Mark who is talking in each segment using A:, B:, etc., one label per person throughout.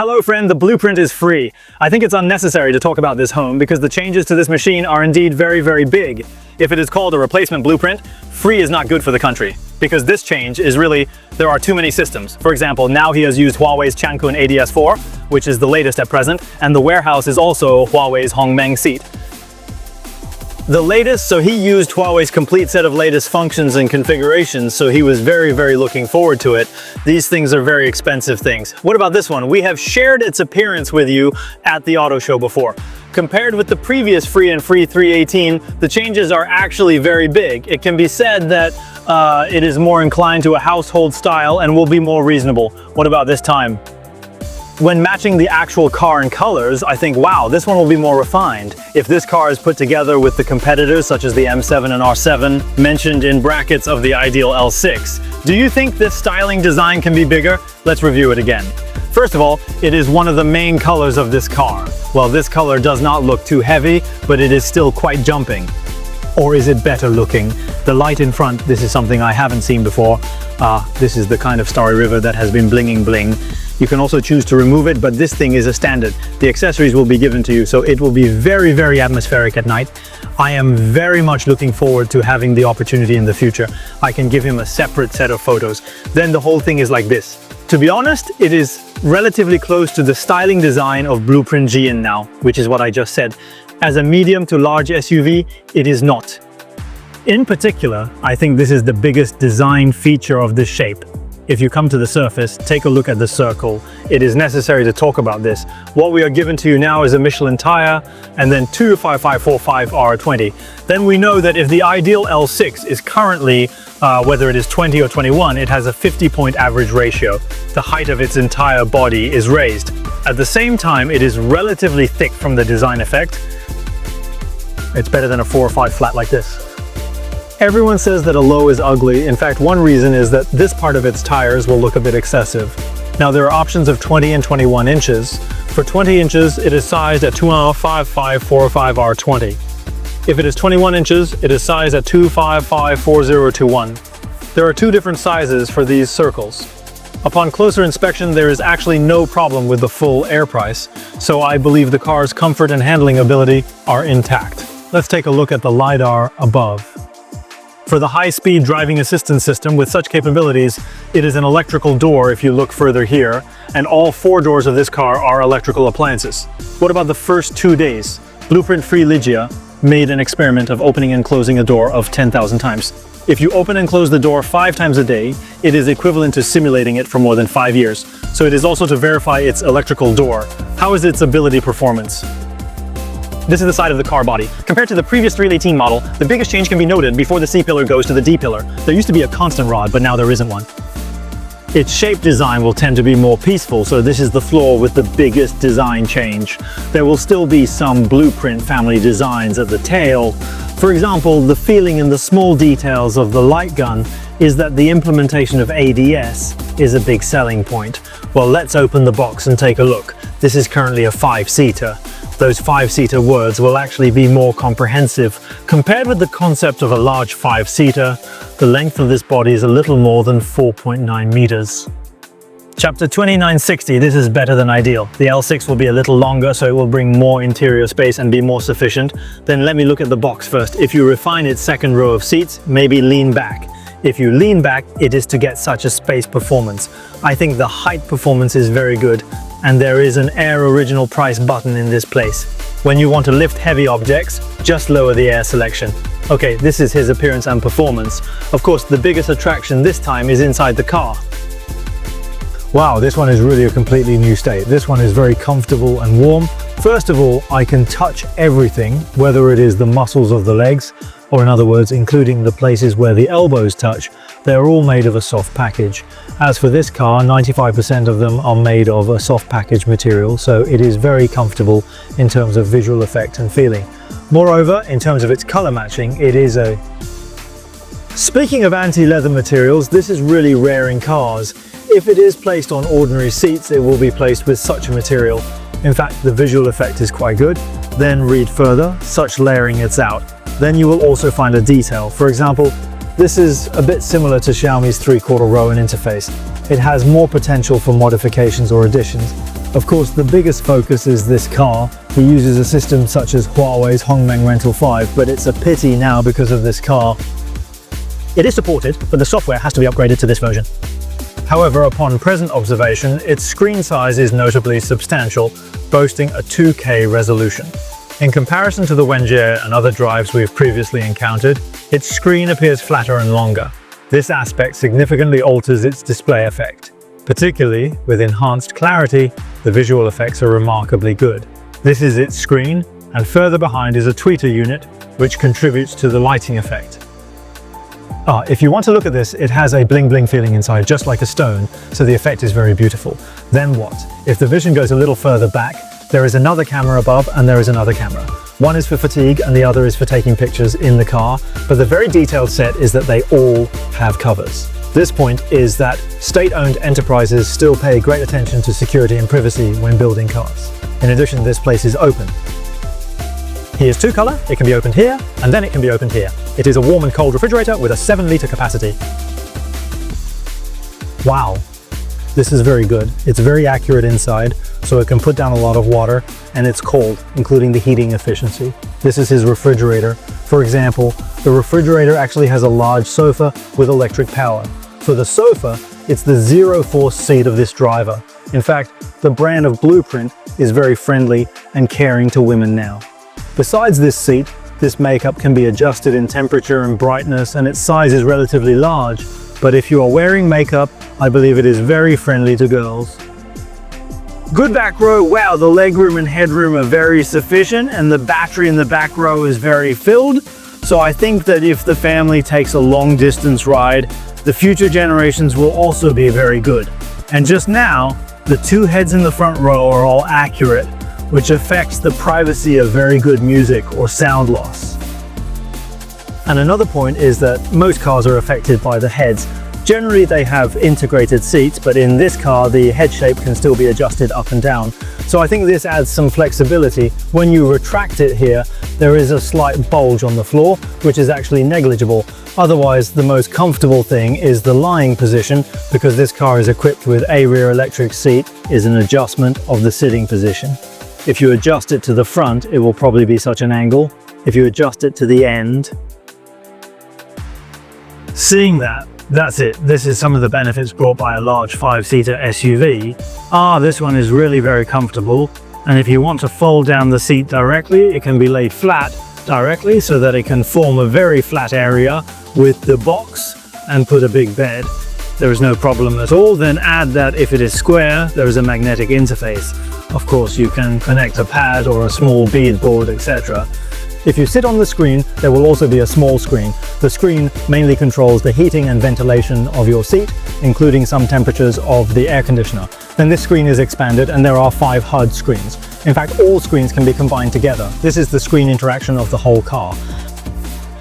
A: Hello friend, the blueprint is free. I think it's unnecessary to talk about this home because the changes to this machine are indeed very, very big. If it is called a replacement blueprint, free is not good for the country. Because this change is really, there are too many systems. For example, now he has used Huawei's Changkun ADS4, which is the latest at present, and the warehouse is also Huawei's Hongmeng seat. The latest, so he used Huawei's complete set of latest functions and configurations, so he was very, very looking forward to it. These things are very expensive things. What about this one? We have shared its appearance with you at the auto show before. Compared with the previous Free and Free 318, the changes are actually very big. It can be said that it is more inclined to a household style and will be more reasonable. What about this time? When matching the actual car in colors, I think, wow, this one will be more refined. If this car is put together with the competitors such as the M7 and R7 mentioned in brackets of the ideal L6, do you think this styling design can be bigger? Let's review it again. First of all, it is one of the main colors of this car. Well, this color does not look too heavy, but it is still quite jumping. Or is it better looking? The light in front, this is something I haven't seen before. This is the kind of Starry River that has been blinging bling. You can also choose to remove it, but this thing is a standard. The accessories will be given to you, so it will be very, very atmospheric at night. I am very much looking forward to having the opportunity in the future. I can give him a separate set of photos. Then the whole thing is like this. To be honest, it is relatively close to the styling design of Blueprint GN now, which is what I just said. As a medium to large SUV, it is not. In particular, I think this is the biggest design feature of this shape. If you come to the surface, take a look at the circle. It is necessary to talk about this. What we are given to you now is a Michelin tire and then two 5545 R20. Then we know that if the ideal L6 is currently, whether it is 20 or 21, it has a 50-point average ratio. The height of its entire body is raised. At the same time, it is relatively thick from the design effect. It's better than a 4 or 5 flat like this. Everyone says that a low is ugly. In fact, one reason is that this part of its tires will look a bit excessive. Now there are options of 20 and 21 inches. For 20 inches, it is sized at 25545 R20. If it is 21 inches, it is sized at 2554021. There are two different sizes for these circles. Upon closer inspection, there is actually no problem with the full air price, so I believe the car's comfort and handling ability are intact. Let's take a look at the LiDAR above. For the high-speed driving assistance system with such capabilities, it is an electrical door if you look further here, and all 4 doors of this car are electrical appliances. What about the first 2 days? Blueprint Free Ligia made an experiment of opening and closing a door of 10,000 times. If you open and close the door 5 times a day, it is equivalent to simulating it for more than 5 years. So it is also to verify its electrical door. How is its ability performance? This is the side of the car body. Compared to the previous 318 model, the biggest change can be noted before the C-pillar goes to the D-pillar. There used to be a constant rod, but now there isn't one. Its shape design will tend to be more peaceful, so this is the floor with the biggest design change. There will still be some Blueprint family designs at the tail. For example, the feeling in the small details of the light gun is that the implementation of ADS is a big selling point. Well, let's open the box and take a look. This is currently a 5-seater. Those 5-seater words will actually be more comprehensive. Compared with the concept of a large 5-seater, the length of this body is a little more than 4.9 meters. Chapter 2960, this is better than ideal. The L6 will be a little longer, so it will bring more interior space and be more sufficient. Then let me look at the box first. If you refine its second row of seats, maybe lean back. If you lean back, it is to get such a space performance. I think the height performance is very good, and there is an Air Original Price button in this place. When you want to lift heavy objects, just lower the air selection. Okay, this is his appearance and performance. Of course, the biggest attraction this time is inside the car. Wow, this one is really a completely new state. This one is very comfortable and warm. First of all, I can touch everything, whether it is the muscles of the legs, or in other words, including the places where the elbows touch. They're all made of a soft package. As for this car, 95% of them are made of a soft package material, so it is very comfortable in terms of visual effect and feeling. Moreover, in terms of its color matching, it is a... Speaking of anti-leather materials, this is really rare in cars. If it is placed on ordinary seats, it will be placed with such a material. In fact, the visual effect is quite good. Then read further, such layering it's out. Then you will also find a detail. For example, this is a bit similar to Xiaomi's 3/4 row in interface. It has more potential for modifications or additions. Of course, the biggest focus is this car. He uses a system such as Huawei's Hongmeng Rental 5, but it's a pity now because of this car. It is supported, but the software has to be upgraded to this version. However, upon present observation, its screen size is notably substantial, boasting a 2K resolution. In comparison to the Wenjie and other drives we've previously encountered, its screen appears flatter and longer. This aspect significantly alters its display effect. Particularly with enhanced clarity, the visual effects are remarkably good. This is its screen, and further behind is a tweeter unit, which contributes to the lighting effect. If you want to look at this, it has a bling bling feeling inside, just like a stone, so the effect is very beautiful. Then what? If the vision goes a little further back, there is another camera above and there is another camera. One is for fatigue and the other is for taking pictures in the car, but the very detailed set is that they all have covers. This point is that state-owned enterprises still pay great attention to security and privacy when building cars. In addition, this place is open. Here's two color, it can be opened here, and then it can be opened here. It is a warm and cold refrigerator with a 7-liter capacity. Wow, this is very good. It's very accurate inside, so it can put down a lot of water, and it's cold, including the heating efficiency. This is his refrigerator. For example, the refrigerator actually has a large sofa with electric power. For the sofa, it's the zero-force seat of this driver. In fact, the brand of Blueprint is very friendly and caring to women now. Besides this seat, this makeup can be adjusted in temperature and brightness, and its size is relatively large. But if you are wearing makeup, I believe it is very friendly to girls. Good back row. Wow, the legroom and headroom are very sufficient, and the battery in the back row is very filled. So I think that if the family takes a long distance ride, the future generations will also be very good. And just now, the two heads in the front row are all accurate, which affects the privacy of very good music or sound loss. And another point is that most cars are affected by the heads. Generally they have integrated seats, but in this car the head shape can still be adjusted up and down. So I think this adds some flexibility. When you retract it here, there is a slight bulge on the floor, which is actually negligible. Otherwise, the most comfortable thing is the lying position, because this car is equipped with a rear electric seat, is an adjustment of the sitting position. If you adjust it to the front, it will probably be such an angle. If you adjust it to the end, seeing that, that's it. This is some of the benefits brought by a large 5-seater SUV. This one is really very comfortable. And if you want to fold down the seat directly, it can be laid flat directly so that it can form a very flat area with the box and put a big bed. There is no problem at all. Then add that if it is square, there is a magnetic interface. Of course, you can connect a pad or a small beadboard, etc. If you sit on the screen, there will also be a small screen. The screen mainly controls the heating and ventilation of your seat, including some temperatures of the air conditioner. Then this screen is expanded and there are 5 HUD screens. In fact, all screens can be combined together. This is the screen interaction of the whole car.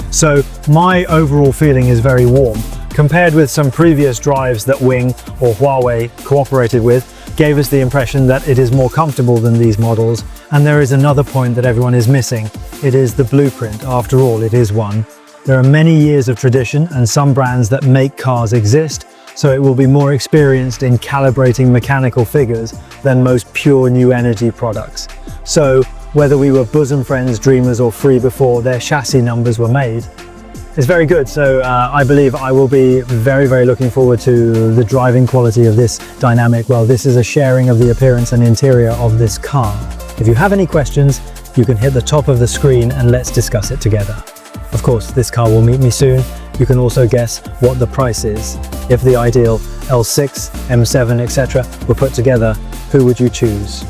A: So my overall feeling is very warm. Compared with some previous drives that Wing or Huawei cooperated with, gave us the impression that it is more comfortable than these models. And there is another point that everyone is missing. It is the Blueprint. After all, it is one. There are many years of tradition and some brands that make cars exist, so it will be more experienced in calibrating mechanical figures than most pure new energy products. So whether we were bosom friends, dreamers or free before their chassis numbers were made, it's very good. So I believe I will be very looking forward to the driving quality of this dynamic. Well, this is a sharing of the appearance and interior of this car. If you have any questions, you can hit the top of the screen and let's discuss it together. Of course, this car will meet me soon. You can also guess what the price is. If the ideal L6, M7, etc. were put together, who would you choose?